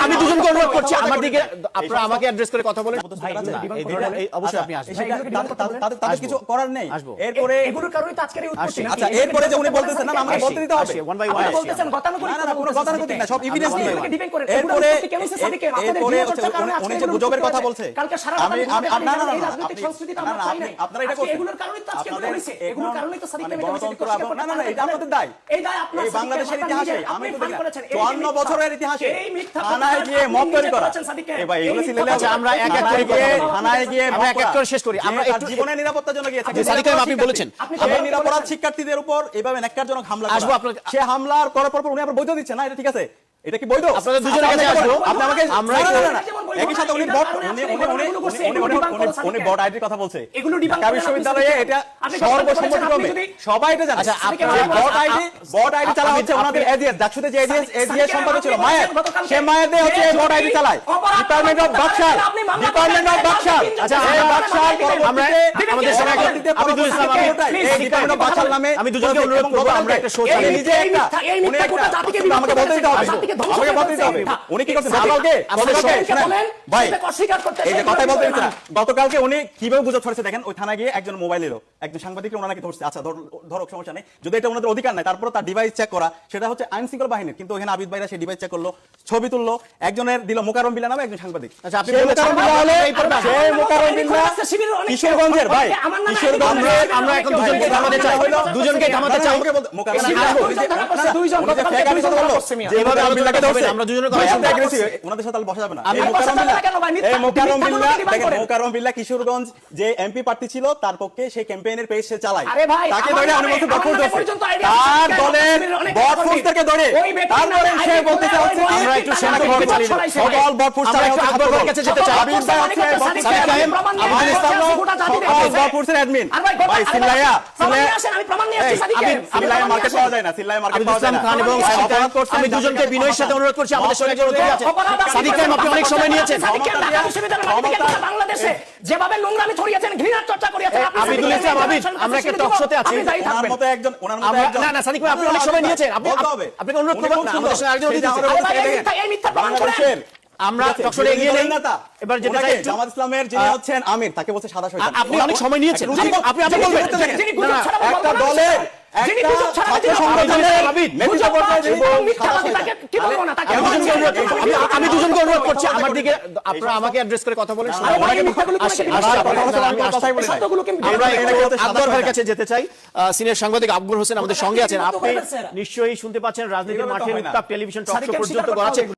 আমি দুজনকে অনুরোধ করছি আমার দিকে আপনারা আমাকে অ্যাড্রেস করে কথা বলেন। অবশ্যই আপনি আসবেন, তাদের কিছু করার নেই। এরপরে এগুলোর কারণে তো আজকের এই উৎপত্তি। আচ্ছা এরপরে যে উনি বলতেছেন না আমাকে বলতে দিতে হবে, ওয়ান বাই ওয়ান বলতেছেন গতানুগতিক না কোনো গতানুগতিক না, সব এভিডেন্স দিয়ে। এরপরে উনি যে গুজবের কথা বলছে কালকে সারা আমি না রাজনৈতিক সংস্কৃতিটা আমরা পাই না। আপনারা এটা করছেন, এগুলোর কারণে তো আজকে এগুলো হইছে, এগুলোর কারণেই তো সাদিক গণতন্ত্র না এটা আপনাদের দায়। এই দায় আপনার এই বাংলাদেশের ইতিহাসে আমি তো দেখলাম করেছেন 54 বছরের ইতিহাসে থানায় গিয়ে মব তৈরি করা। এই ভাই এগুলো সিলেলে আচ্ছা আমরা এক এক করে থানায় গিয়ে আমরা এক এক করে শেষ করি। আমরা একটু জীবনের নিরাপত্তার জন্য গিয়েছে। সাদিক ভাই আপনি বলেছেন সেই নিরাপরাধ শিক্ষার্থীদের উপর এভাবে ন্যাক্কারজনক হামলা আসবো করা। আপনার সে হামলার করার পর উনি আবার বৈধ দিচ্ছেন না, এটা ঠিক আছে? এটা কি বৈধ? আপনাদের দুজনের কাছে আসবো। আপনি আমাকে আমরা একই সাথে উনি বট আইডির কথা বলছে। ঢাকা বিশ্ববিদ্যালয়ে এটা সর্বসম্মতিক্রমে সবাই এটা জানে। আচ্ছা বট আইডি চালা হচ্ছে ওনাদের এজিএস ডাকসুতে যে এজিএস সম্পাদক ছিল মায়ের, সে মায়ের দিয়ে হচ্ছে বট আইডি চালায় ডিপার্টমেন্ট অফ বাকশাল। আচ্ছা এই বাকশাল আমরা আমাদের সময় আবিদুল ইসলাম এই ডিপার্টমেন্ট অফ বাকশাল নামে আমি দুজনকে অনুরোধ করব আমরা একটা শো চালাই। নিজে একটা উনি একটা আমাকে বলতে দিতে হবে, আমাকে বলতে দিতে হবে উনি কি করছেন গতকালকে ভাই এই যে কথাই বলতে দিচ্ছেন না। গতকালকে উনি কিভাবে গুজব ছড়াচ্ছে দেখেন। ওই থানায় গিয়ে একজন মোবাইল এলো, একজন সাংবাদিককে ওনাকে ধরছে। আচ্ছা ধরক সমস্যা নেই, যদি এটা ওনাদের অধিকার নাই, তারপর তার ডিভাইস চেক করা সেটা হচ্ছে আইন শৃঙ্খলা বাহিনীর। কিন্তু ওখানে আবিদ ভাইরা সেই ডিভাইস চেক করলো, ছবি তুললো, একজনের দিল মোকাররম বিল্লাহ নামে একজন সাংবাদিক। আচ্ছা আপনি মোকাররম বিল্লাহ হলে সেই মোকাররম বিল্লাহ কিশোরগঞ্জের ভাই, কিশোরগঞ্জের আমরা এখন দুজনকে থামাতে চাই, দুজনকে থামাতে চাই। মোকাররম যেভাবে আবিদুল্লাহকে ধরছে আমরা দুজনের কথা শুনতে এগ্রেসিভ, ওনাদের সাথে বসা যাবে না। এই মোকাররম বিল্লাহ কিশোরগঞ্জ যে এমপি প্রার্থী ছিল তার পক্ষে সেই ক্যাম্পেইনের পেজ সে চালায়। তাকে ধরে উনি বলতে বট ফোর্স ধরছে, তার দলের বট ফোর্স থেকে ধরে তারপরে সে বলতে চাচ্ছে আমরা একটু সেনাকে ভয় চালি না, সকল বট ফোর্স আমরা একটু আকবরের কাছে যেতে চাই। আবিদ ভাই হচ্ছে সাদিক কায়েম আবিদ ইসলাম সকল বট ফোর্সের অ্যাডমিন। ভাই সিল্লায়া সিল্লায়া মার্কেট পাওয়া যায় না, সিল্লায়া মার্কেট পাওয়া যায় না। খান এবং আমি দুজনকে বিনয়ের সাথে অনুরোধ করছি আমাদের সঙ্গে একজন অতিথি আছেন। সাদিক ভাই আপনি অনেক সময় নিয়েছেন। বাংলাদেশে যেভাবে নোংরামি ছড়িয়েছেন, ঘৃণার চর্চা করিয়েছেন আবিদুল ইসলাম আবিদ, আমরা একটা টক শোতে আছি। ওনার মতো একজন না না সাদিক ভাই আপনি অনেক সময় নিয়েছেন, আপনি আপনাকে অনুরোধ করবেন না আমাদের সঙ্গে একজন অতিথি আছেন। আমরা টকশোরে এগিয়ে নেই না। এবার যেটা চাই জামাত ইসলামের যিনি হচ্ছেন আমির, তাকে বলছে সাদা শয়তান। আপনি অনেক সময় নিয়েছেন, আপনি আপনি বলবেন একটা দলের আমি দুজনকে অনুরোধ করছি আমার দিকে আপনারা আমাকে অ্যাড্রেস করে কথা বলেন। আমরা আকবর ভাইয়ের কাছে যেতে চাই। সিনিয়র সাংবাদিক আকবর হোসেন আমাদের সঙ্গে আছেন। আপনি নিশ্চয়ই শুনতে পাচ্ছেন রাজনীতির মাঠের উত্তাপ টেলিভিশন টক শো পর্যন্ত গড়াচ্ছে।